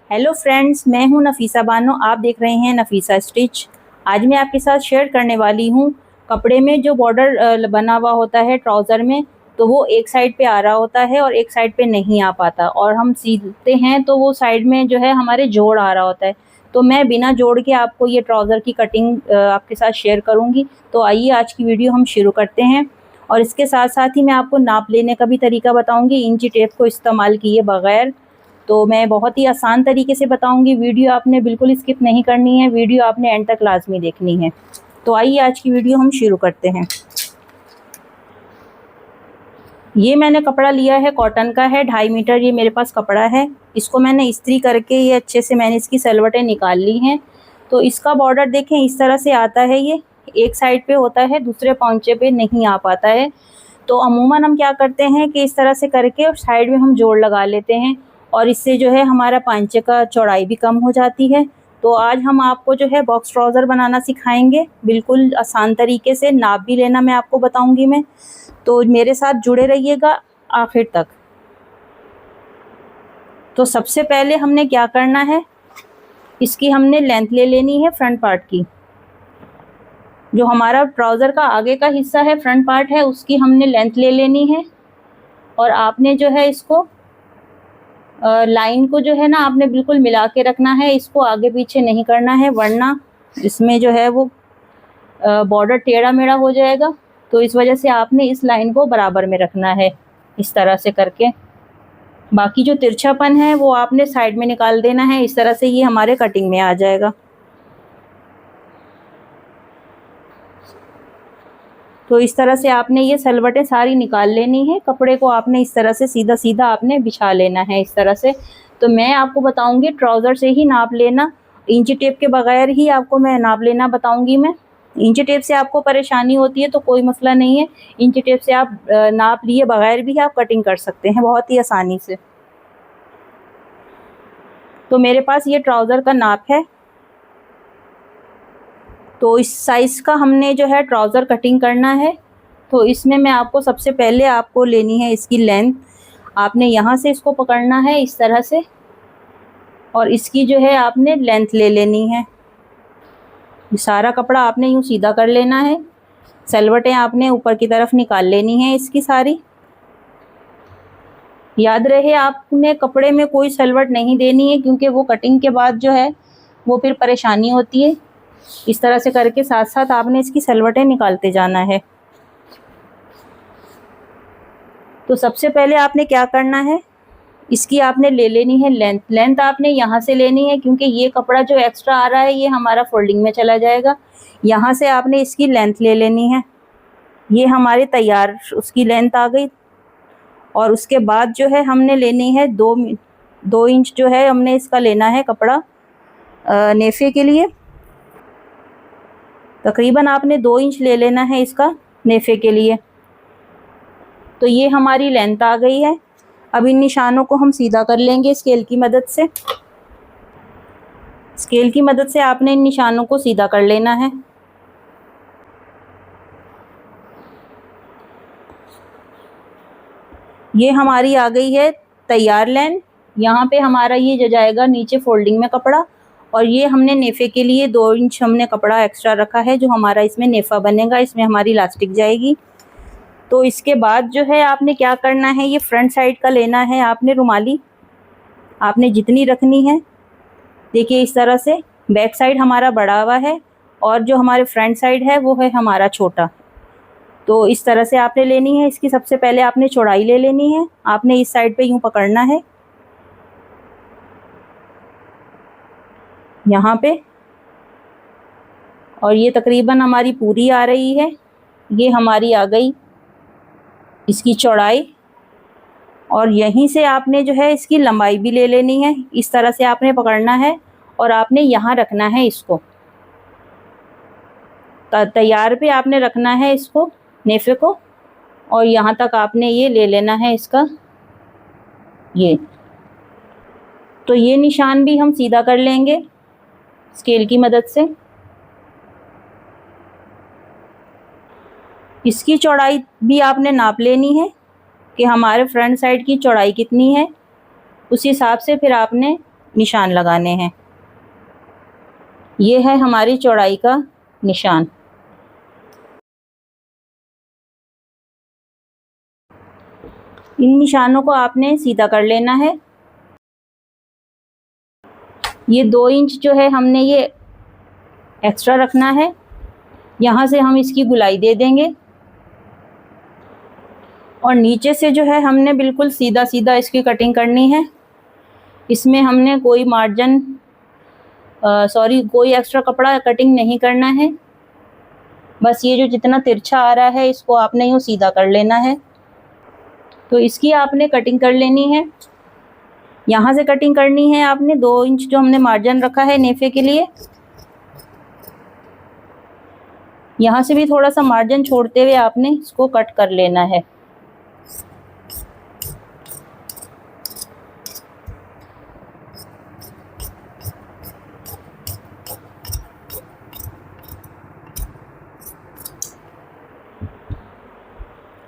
Hello friends, मैं हूं नफीसा बानो। आप देख रहे हैं नफीसा स्टिच। आज मैं आपके साथ शेयर करने वाली हूं कपड़े में जो बॉर्डर बना हुआ होता है ट्राउज़र में, तो वो एक साइड पे आ रहा होता है और एक साइड पे नहीं आ पाता, और हम सीते हैं तो वो साइड में जो है हमारे जोड़ आ रहा होता है। तो मैं बिना जोड़ के आपको ये ट्राउज़र की कटिंग आपके साथ शेयर करूँगी। तो आइए आज की वीडियो हम शुरू करते हैं, और इसके साथ साथ ही मैं आपको नाप लेने का भी तरीका बताऊँगी, इंची टेप को इस्तेमाल किए बगैर। तो मैं बहुत ही आसान तरीके से बताऊंगी। वीडियो आपने बिल्कुल स्किप नहीं करनी है, वीडियो आपने एंड तक लाजमी देखनी है। तो आइए आज की वीडियो हम शुरू करते हैं। ये मैंने कपड़ा लिया है, कॉटन का है, 2.5 मीटर ये मेरे पास कपड़ा है। इसको मैंने इस्त्री करके ये अच्छे से मैंने इसकी सलवटें निकाल ली हैं। तो इसका बॉर्डर देखें इस तरह से आता है, ये एक साइड पे होता है, दूसरे पौंचे पे नहीं आ पाता है। तो अमूमन हम क्या करते हैं कि इस तरह से करके साइड में हम जोड़ लगा लेते हैं, और इससे जो है हमारा पांचे का चौड़ाई भी कम हो जाती है। तो आज हम आपको जो है बॉक्स ट्राउज़र बनाना सिखाएंगे, बिल्कुल आसान तरीके से। नाप भी लेना मैं आपको बताऊंगी मैं, तो मेरे साथ जुड़े रहिएगा आखिर तक। तो सबसे पहले हमने क्या करना है, इसकी हमने लेंथ ले लेनी है फ्रंट पार्ट की। जो हमारा ट्राउज़र का आगे का हिस्सा है, फ्रंट पार्ट है, उसकी हमने लेंथ ले लेनी है। और आपने जो है इसको लाइन को जो है ना आपने बिल्कुल मिला के रखना है, इसको आगे पीछे नहीं करना है, वरना इसमें जो है वो बॉर्डर टेढ़ा मेढ़ा हो जाएगा। तो इस वजह से आपने इस लाइन को बराबर में रखना है, इस तरह से करके। बाकी जो तिरछापन है वो आपने साइड में निकाल देना है, इस तरह से ये हमारे कटिंग में आ जाएगा। तो इस तरह से आपने ये सलवटें सारी निकाल लेनी है। कपड़े को आपने इस तरह से सीधा सीधा आपने बिछा लेना है, इस तरह से। तो मैं आपको बताऊंगी ट्राउज़र से ही नाप लेना, इंची टेप के बगैर ही आपको मैं नाप लेना बताऊंगी मैं। इंची टेप से आपको परेशानी होती है तो कोई मसला नहीं है, इंची टेप से आप नाप लिए बगैर भी आप कटिंग कर सकते हैं बहुत ही आसानी से। तो मेरे पास ये ट्राउज़र का नाप है, तो इस साइज़ का हमने जो है ट्राउज़र कटिंग करना है। तो इसमें मैं आपको सबसे पहले आपको लेनी है इसकी लेंथ। आपने यहाँ से इसको पकड़ना है इस तरह से, और इसकी जो है आपने लेंथ ले लेनी है। सारा कपड़ा आपने यूँ सीधा कर लेना है। सलवटें आपने ऊपर की तरफ निकाल लेनी है इसकी सारी। याद रहे आपने कपड़े में कोई सलवट नहीं देनी है, क्योंकि वो कटिंग के बाद जो है वो फिर परेशानी होती है। इस तरह से करके साथ साथ आपने इसकी सलवटें निकालते जाना है। तो सबसे पहले आपने क्या करना है, इसकी आपने ले लेनी है लेंथ। लेंथ आपने यहाँ से लेनी है, क्योंकि ये कपड़ा जो एक्स्ट्रा आ रहा है ये हमारा फोल्डिंग में चला जाएगा। यहाँ से आपने इसकी लेंथ ले लेनी है। ये हमारे तैयार उसकी लेंथ आ गई। और उसके बाद जो है हमने लेनी है 2 इंच जो है हमने इसका लेना है कपड़ा नेफे के लिए। तकरीबन आपने 2 इंच ले लेना है इसका नेफे के लिए। तो ये हमारी लेंथ आ गई है। अब इन निशानों को हम सीधा कर लेंगे स्केल की मदद से। स्केल की मदद से आपने इन निशानों को सीधा कर लेना है। ये हमारी आ गई है तैयार लेंथ। यहाँ पे हमारा ये जो जाएगा नीचे फोल्डिंग में कपड़ा, और ये हमने नेफे के लिए 2 इंच हमने कपड़ा एक्स्ट्रा रखा है, जो हमारा इसमें नेफा बनेगा, इसमें हमारी इलास्टिक जाएगी। तो इसके बाद जो है आपने क्या करना है, ये फ्रंट साइड का लेना है आपने रुमाली। आपने जितनी रखनी है, देखिए इस तरह से। बैक साइड हमारा बड़ा हुआ है और जो हमारे फ्रंट साइड है वो है हमारा छोटा। तो इस तरह से आपने लेनी है। इसकी सबसे पहले आपने चौड़ाई ले लेनी है। आपने इस साइड पे यूँ पकड़ना है यहाँ पे, और ये तकरीबन हमारी पूरी आ रही है। ये हमारी आ गई इसकी चौड़ाई, और यहीं से आपने जो है इसकी लंबाई भी ले लेनी है। इस तरह से आपने पकड़ना है और आपने यहाँ रखना है इसको, तैयार पे आपने रखना है इसको नेफे को, और यहाँ तक आपने ये ले लेना है इसका ये। तो ये निशान भी हम सीधा कर लेंगे स्केल की मदद से। इसकी चौड़ाई भी आपने नाप लेनी है कि हमारे फ्रंट साइड की चौड़ाई कितनी है, उस हिसाब से फिर आपने निशान लगाने हैं। ये है हमारी चौड़ाई का निशान। इन निशानों को आपने सीधा कर लेना है। ये 2 इंच जो है हमने ये एक्स्ट्रा रखना है, यहाँ से हम इसकी गुलाई दे देंगे और नीचे से जो है हमने बिल्कुल सीधा सीधा इसकी कटिंग करनी है। इसमें हमने कोई मार्जिन कोई एक्स्ट्रा कपड़ा कटिंग नहीं करना है। बस ये जो जितना तिरछा आ रहा है इसको आपने यूँ सीधा कर लेना है। तो इसकी आपने कटिंग कर लेनी है। यहाँ से कटिंग करनी है आपने 2 इंच जो हमने मार्जिन रखा है नेफे के लिए, यहाँ से भी थोड़ा सा मार्जिन छोड़ते हुए आपने इसको कट कर लेना है।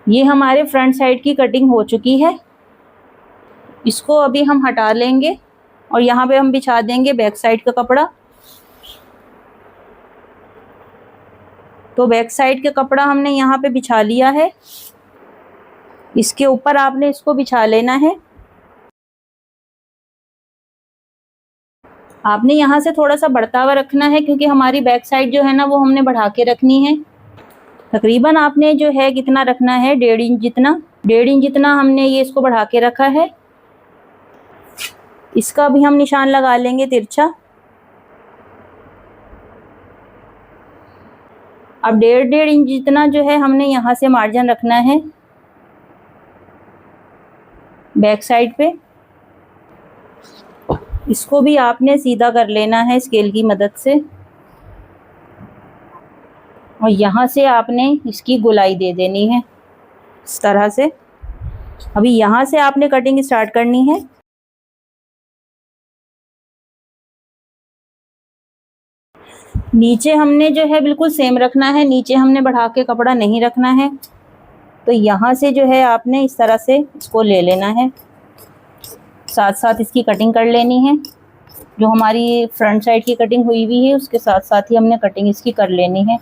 ये हमारे फ्रंट साइड की कटिंग हो चुकी है। इसको अभी हम हटा लेंगे और यहाँ पे हम बिछा देंगे बैक साइड का कपड़ा। तो बैक साइड का कपड़ा हमने यहाँ पे बिछा लिया है। इसके ऊपर आपने इसको बिछा लेना है। आपने यहाँ से थोड़ा सा बढ़ता हुआ रखना है क्योंकि हमारी बैक साइड जो है ना वो हमने बढ़ा के रखनी है। तकरीबन आपने जो है कितना रखना है, 1.5 इंच जितना। 1.5 इंच जितना हमने ये इसको बढ़ा के रखा है। इसका भी हम निशान लगा लेंगे तिरछा। अब 1.5 इंच जितना जो है हमने यहाँ से मार्जिन रखना है बैक साइड पे। इसको भी आपने सीधा कर लेना है स्केल की मदद से और यहाँ से आपने इसकी गोलाई दे देनी है इस तरह से। अभी यहाँ से आपने कटिंग स्टार्ट करनी है। नीचे हमने जो है बिल्कुल सेम रखना है, नीचे हमने बढ़ा के कपड़ा नहीं रखना है। तो यहाँ से जो है आपने इस तरह से इसको ले लेना है, साथ साथ इसकी कटिंग कर लेनी है। जो हमारी फ्रंट साइड की कटिंग हुई हुई है उसके साथ साथ ही हमने कटिंग इसकी कर लेनी है।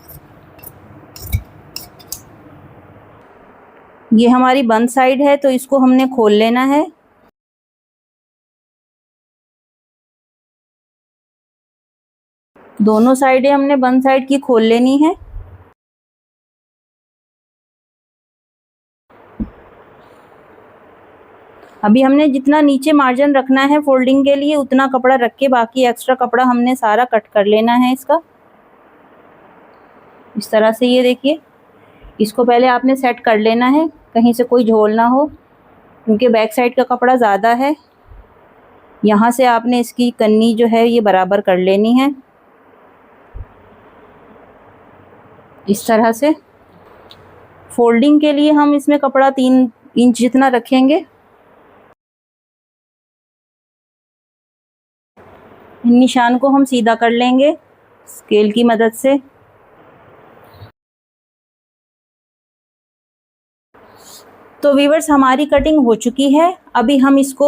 ये हमारी बंद साइड है तो इसको हमने खोल लेना है। दोनों साइडें हमने बंद साइड की खोल लेनी है। अभी हमने जितना नीचे मार्जिन रखना है फोल्डिंग के लिए उतना कपड़ा रख के बाकी एक्स्ट्रा कपड़ा हमने सारा कट कर लेना है इसका। इस तरह से ये देखिए, इसको पहले आपने सेट कर लेना है कहीं से कोई झोल ना हो क्योंकि बैक साइड का कपड़ा ज़्यादा है। यहाँ से आपने इसकी कन्नी जो है ये बराबर कर लेनी है इस तरह से। फोल्डिंग के लिए हम इसमें कपड़ा 3 इंच जितना रखेंगे। इन निशान को हम सीधा कर लेंगे स्केल की मदद से। तो व्यूअर्स हमारी कटिंग हो चुकी है। अभी हम इसको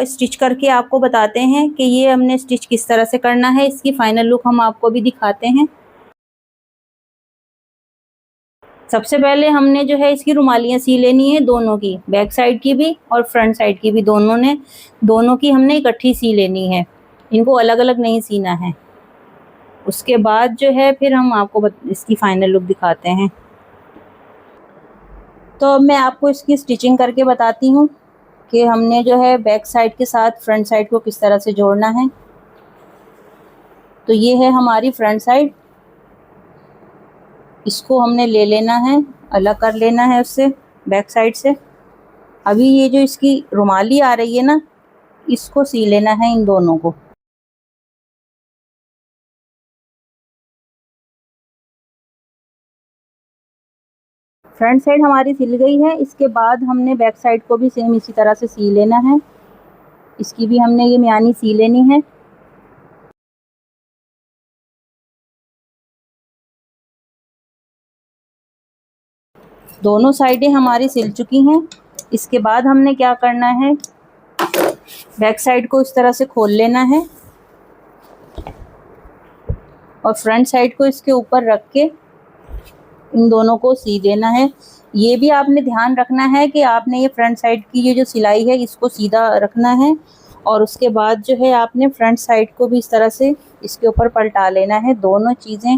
स्टिच करके आपको बताते हैं कि ये हमने स्टिच किस तरह से करना है। इसकी फाइनल लुक हम आपको भी दिखाते हैं। सबसे पहले हमने जो है इसकी रुमालियाँ सी लेनी है, दोनों की, बैक साइड की भी और फ्रंट साइड की भी। दोनों की हमने इकट्ठी सी लेनी है, इनको अलग अलग नहीं सीना है। उसके बाद जो है फिर हम आपको इसकी फाइनल लुक दिखाते हैं। तो अब मैं आपको इसकी स्टिचिंग करके बताती हूँ कि हमने जो है बैक साइड के साथ फ्रंट साइड को किस तरह से जोड़ना है। तो ये है हमारी फ्रंट साइड, इसको हमने ले लेना है, अलग कर लेना है उससे, बैक साइड से। अभी ये जो इसकी रुमाली आ रही है ना, इसको सी लेना है इन दोनों को। फ्रंट साइड हमारी सिल गई है। इसके बाद हमने बैक साइड को भी सेम इसी तरह से सी लेना है। इसकी भी हमने ये मियानी सी लेनी है। दोनों साइडें हमारी सिल चुकी हैं। इसके बाद हमने क्या करना है, बैक साइड को इस तरह से खोल लेना है और फ्रंट साइड को इसके ऊपर रख के इन दोनों को सी देना है। ये भी आपने ध्यान रखना है कि आपने ये फ्रंट साइड की ये जो सिलाई है इसको सीधा रखना है और उसके बाद जो है आपने फ्रंट साइड को भी इस तरह से इसके ऊपर पलटा लेना है। दोनों चीज़ें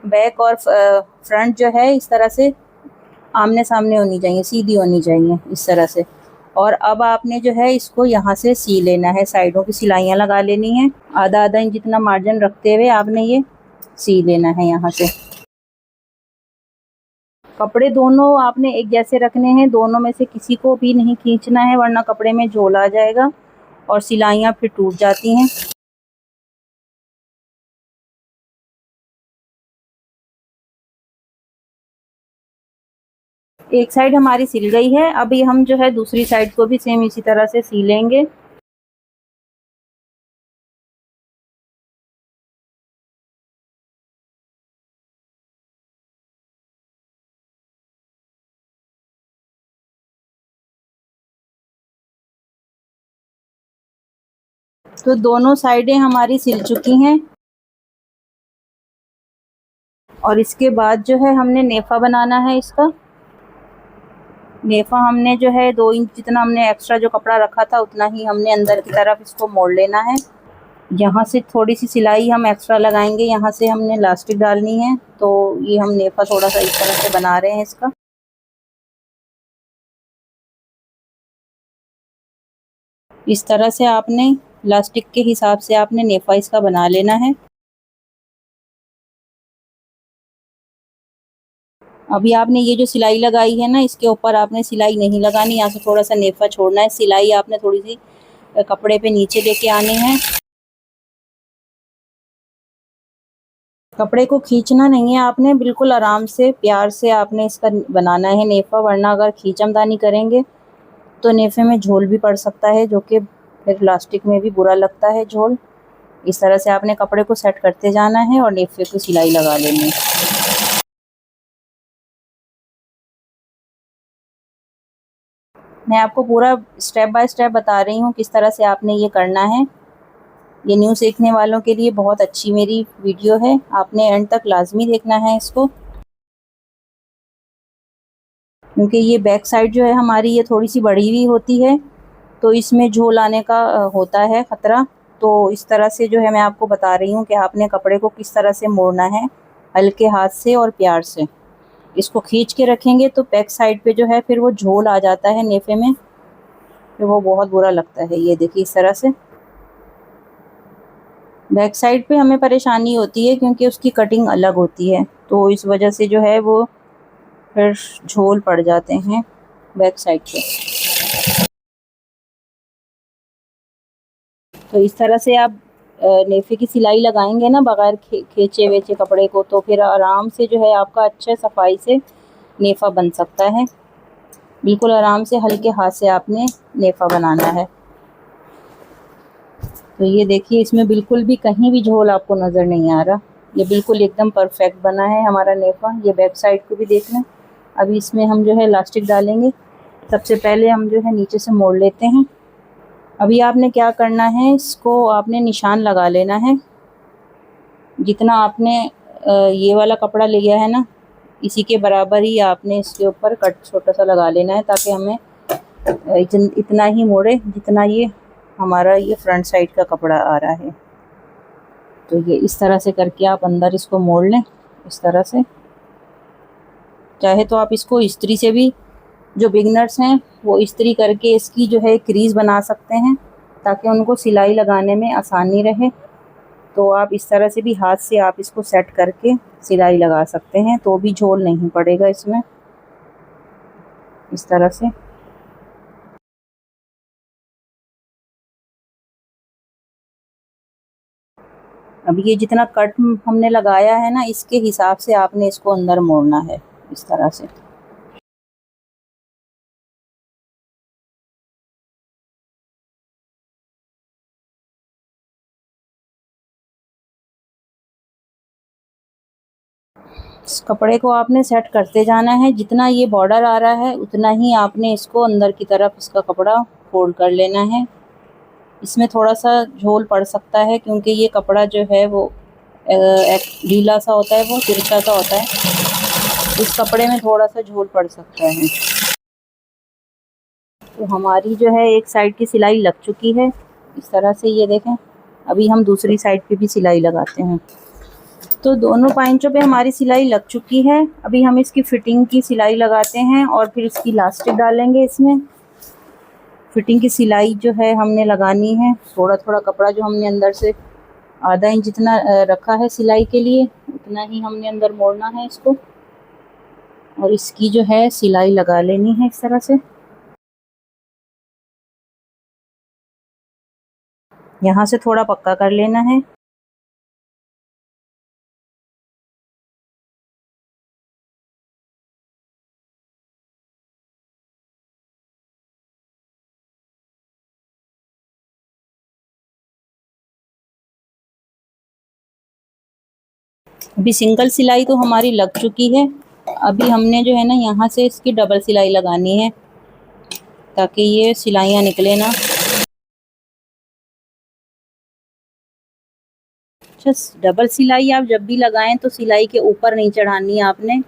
बैक और फ्रंट जो है इस तरह से आमने सामने होनी चाहिए, सीधी होनी चाहिए इस तरह से। और अब आपने जो है इसको यहाँ से सी लेना है, साइडों की सिलाइयाँ लगा लेनी है। आधा आधा इंच जितना मार्जिन रखते हुए आपने ये सी लेना है यहाँ से। कपड़े दोनों आपने एक जैसे रखने हैं, दोनों में से किसी को भी नहीं खींचना है वरना कपड़े में झोल आ जाएगा और सिलाइयाँ फिर टूट जाती हैं। एक साइड हमारी सिल गई है, अभी हम जो है दूसरी साइड को भी सेम इसी तरह से सी लेंगे। तो दोनों साइडें हमारी सिल चुकी हैं और इसके बाद जो है हमने नेफा बनाना है इसका। नेफा हमने जो है 2 इंच जितना हमने एक्स्ट्रा जो कपड़ा रखा था उतना ही हमने अंदर की तरफ इसको मोड़ लेना है। यहाँ से थोड़ी सी सिलाई हम एक्स्ट्रा लगाएंगे, यहाँ से हमने इलास्टिक डालनी है, तो ये हम नेफा थोड़ा सा इस तरह से बना रहे हैं इसका। इस तरह से आपने इलास्टिक के हिसाब से आपने नेफा इसका बना लेना है। अभी आपने ये जो सिलाई लगाई है ना इसके ऊपर आपने सिलाई नहीं लगानी, यहाँ से थोड़ा सा नेफा छोड़ना है। सिलाई आपने थोड़ी सी कपड़े पे नीचे लेके आनी है। कपड़े को खींचना नहीं है आपने, बिल्कुल आराम से प्यार से आपने इसका बनाना है नेफा, वरना अगर खींचमदानी करेंगे तो नेफे में झोल भी पड़ सकता है जो कि फिर इलास्टिक में भी बुरा लगता है झोल। इस तरह से आपने कपड़े को सेट करते जाना है और नेफे को सिलाई लगा लेनी है। मैं आपको पूरा स्टेप बाय स्टेप बता रही हूँ किस तरह से आपने ये करना है। ये न्यू सीखने वालों के लिए बहुत अच्छी मेरी वीडियो है, आपने एंड तक लाजमी देखना है इसको, क्योंकि ये बैक साइड जो है हमारी ये थोड़ी सी बड़ी हुई होती है तो इसमें झोल आने का होता है ख़तरा। तो इस तरह से जो है मैं आपको बता रही हूँ कि आपने कपड़े को किस तरह से मोड़ना है, हल्के हाथ से और प्यार से। इसको खींच के रखेंगे तो बैक साइड पे जो है फिर वो झोल आ जाता है नेफे में, फिर वो बहुत बुरा लगता है। ये देखिए इस तरह से बैक साइड पे हमें परेशानी होती है क्योंकि उसकी कटिंग अलग होती है, तो इस वजह से जो है वो फिर झोल पड़ जाते हैं बैक साइड पे। तो इस तरह से आप नेफे की सिलाई लगाएंगे ना बगैर खींचे वेचे कपड़े को, तो फिर आराम से जो है आपका अच्छे सफाई से नेफा बन सकता है। बिल्कुल आराम से हल्के हाथ से आपने नेफा बनाना है। तो ये देखिए इसमें बिल्कुल भी कहीं भी झोल आपको नज़र नहीं आ रहा, ये बिल्कुल एकदम परफेक्ट बना है हमारा नेफा। ये बैक साइड को भी देख लें। अभी इसमें हम जो है इलास्टिक डालेंगे। सबसे पहले हम जो है नीचे से मोड़ लेते हैं। अभी आपने क्या करना है, इसको आपने निशान लगा लेना है। जितना आपने ये वाला कपड़ा लिया है ना इसी के बराबर ही आपने इसके ऊपर कट छोटा सा लगा लेना है, ताकि हमें इतना ही मोड़े जितना ये हमारा ये फ्रंट साइड का कपड़ा आ रहा है। तो ये इस तरह से करके आप अंदर इसको मोड़ लें इस तरह से। चाहे तो आप इसको इस्त्री से भी, जो बिगनर्स हैं वो इस्त्री करके इसकी जो है क्रीज़ बना सकते हैं ताकि उनको सिलाई लगाने में आसानी रहे। तो आप इस तरह से भी हाथ से आप इसको सेट करके सिलाई लगा सकते हैं, तो भी झोल नहीं पड़ेगा इसमें। इस तरह से अब ये जितना कट हमने लगाया है ना इसके हिसाब से आपने इसको अंदर मोड़ना है इस तरह से। इस कपड़े को आपने सेट करते जाना है, जितना ये बॉर्डर आ रहा है उतना ही आपने इसको अंदर की तरफ इसका कपड़ा फोल्ड कर लेना है। इसमें थोड़ा सा झोल पड़ सकता है क्योंकि ये कपड़ा जो है वो ढीला सा होता है, वो तिरछा सा होता है, इस कपड़े में थोड़ा सा झोल पड़ सकता है। तो हमारी जो है एक साइड की सिलाई लग चुकी है इस तरह से, ये देखें। अभी हम दूसरी साइड पे भी सिलाई लगाते हैं। तो दोनों पाइंचों पे हमारी सिलाई लग चुकी है। अभी हम इसकी फिटिंग की सिलाई लगाते हैं और फिर इसकी इलास्टिक डालेंगे इसमें। फिटिंग की सिलाई जो है हमने लगानी है, थोड़ा थोड़ा कपड़ा जो हमने अंदर से आधा इंच जितना रखा है सिलाई के लिए, उतना ही हमने अंदर मोड़ना है इसको, और इसकी जो है सिलाई लगा लेनी है इस तरह से। यहाँ से थोड़ा पक्का कर लेना है। अभी सिंगल सिलाई तो हमारी लग चुकी है। अभी हमने जो है ना यहाँ से इसकी डबल सिलाई लगानी है ताकि ये सिलाइयाँ निकले ना। अच्छा, डबल सिलाई आप जब भी लगाएं तो सिलाई के ऊपर नहीं चढ़ानी है आपने।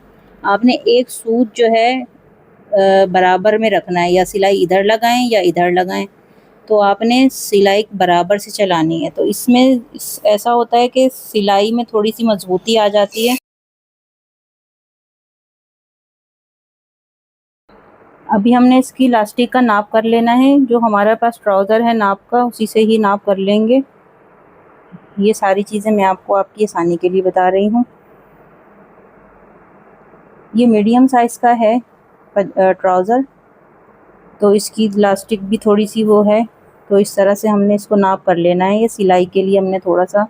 आपने एक सूत जो है बराबर में रखना है, या सिलाई इधर लगाएं या इधर लगाएं, तो आपने सिलाई बराबर से चलानी है। तो इसमें ऐसा होता है कि सिलाई में थोड़ी सी मजबूती आ जाती है। अभी हमने इसकी इलास्टिक का नाप कर लेना है। जो हमारे पास ट्राउज़र है नाप का, उसी से ही नाप कर लेंगे। ये सारी चीज़ें मैं आपको आपकी आसानी के लिए बता रही हूँ। ये मीडियम साइज़ का है ट्राउज़र, तो इसकी इलास्टिक भी थोड़ी सी वो है, तो इस तरह से हमने इसको नाप कर लेना है। ये सिलाई के लिए हमने थोड़ा सा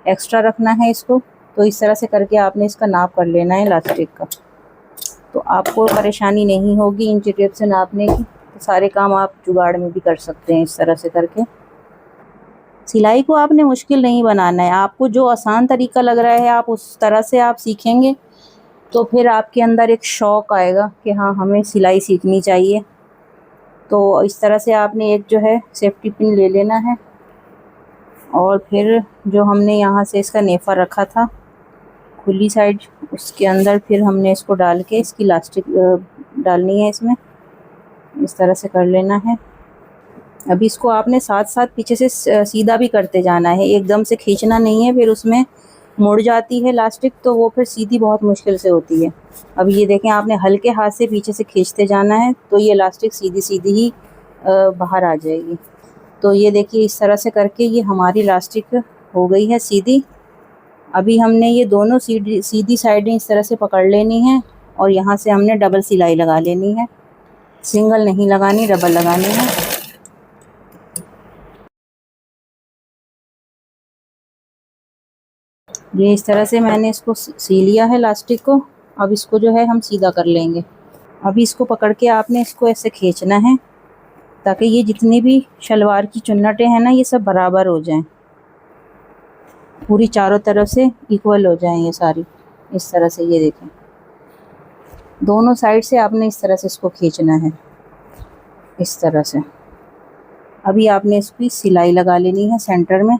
एक्स्ट्रा रखना है इसको, तो इस तरह से करके आपने इसका नाप कर लेना है इलास्टिक का। तो आपको परेशानी नहीं होगी इंची टेप से नापने की। तो सारे काम आप जुगाड़ में भी कर सकते हैं इस तरह से करके। सिलाई को आपने मुश्किल नहीं बनाना है। आपको जो आसान तरीका लग रहा है आप उस तरह से आप सीखेंगे तो फिर आपके अंदर एक शौक़ आएगा कि हाँ, हमें सिलाई सीखनी चाहिए। तो इस तरह से आपने एक जो है सेफ्टी पिन ले लेना है, और फिर जो हमने यहाँ से इसका नेफा रखा था खुली साइड, उसके अंदर फिर हमने इसको डाल के इसकी इलास्टिक डालनी है इसमें, इस तरह से कर लेना है। अभी इसको आपने साथ साथ पीछे से सीधा भी करते जाना है, एकदम से खींचना नहीं है, फिर उसमें मुड़ जाती है इलास्टिक, तो वो फिर सीधी बहुत मुश्किल से होती है। अब ये देखें, आपने हल्के हाथ से पीछे से खींचते जाना है तो ये इलास्टिक सीधी सीधी ही बाहर आ जाएगी। तो ये देखिए इस तरह से करके ये हमारी इलास्टिक हो गई है सीधी। अभी हमने ये दोनों सीधी साइडें इस तरह से पकड़ लेनी है, और यहाँ से हमने डबल सिलाई लगा लेनी है। सिंगल नहीं लगानी, डबल लगानी है। ये इस तरह से मैंने इसको सी लिया है इलास्टिक को। अब इसको जो है हम सीधा कर लेंगे। अभी इसको पकड़ के आपने इसको ऐसे खींचना है ताकि ये जितनी भी शलवार की चुन्नटें हैं ना, ये सब बराबर हो जाएं, पूरी चारों तरफ से इक्वल हो जाएं ये सारी। इस तरह से ये देखें, दोनों साइड से आपने इस तरह से इसको खींचना है, इस तरह से। अभी आपने इसकी सिलाई लगा लेनी है सेंटर में।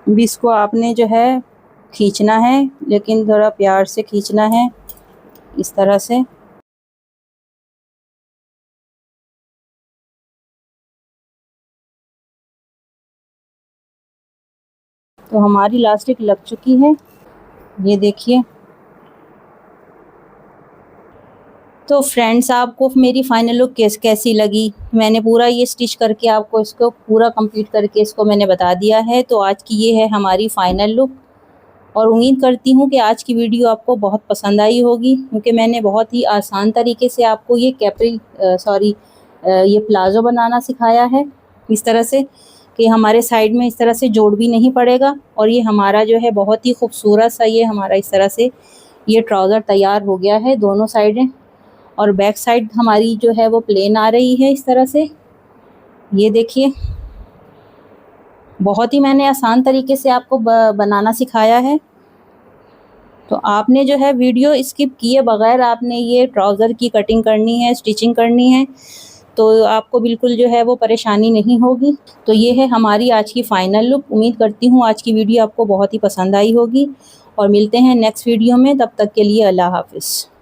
अभी इसको आपने जो है खींचना है, लेकिन थोड़ा प्यार से खींचना है, इस तरह से। तो हमारी इलास्टिक लग चुकी है, ये देखिए। तो फ्रेंड्स, आपको मेरी फाइनल लुक कैसी लगी? मैंने पूरा ये स्टिच करके आपको इसको पूरा कंप्लीट करके इसको मैंने बता दिया है। तो आज की ये है हमारी फाइनल लुक, और उम्मीद करती हूँ कि आज की वीडियो आपको बहुत पसंद आई होगी, क्योंकि मैंने बहुत ही आसान तरीके से आपको ये ये प्लाज़ो बनाना सिखाया है, इस तरह से कि हमारे साइड में इस तरह से जोड़ भी नहीं पड़ेगा, और ये हमारा जो है बहुत ही खूबसूरत सा ये हमारा इस तरह से ये ट्राउज़र तैयार हो गया है दोनों साइडें। और बैक साइड हमारी जो है वो प्लेन आ रही है इस तरह से, ये देखिए। बहुत ही मैंने आसान तरीके से आपको बनाना सिखाया है। तो आपने जो है वीडियो स्किप किए बगैर आपने ये ट्राउज़र की कटिंग करनी है, स्टिचिंग करनी है। तो आपको बिल्कुल जो है वो परेशानी नहीं होगी। तो ये है हमारी आज की फ़ाइनल लुक। उम्मीद करती हूँ आज की वीडियो आपको बहुत ही पसंद आई होगी और मिलते हैं नेक्स्ट वीडियो में। तब तक के लिए अल्लाह हाफ़िज़।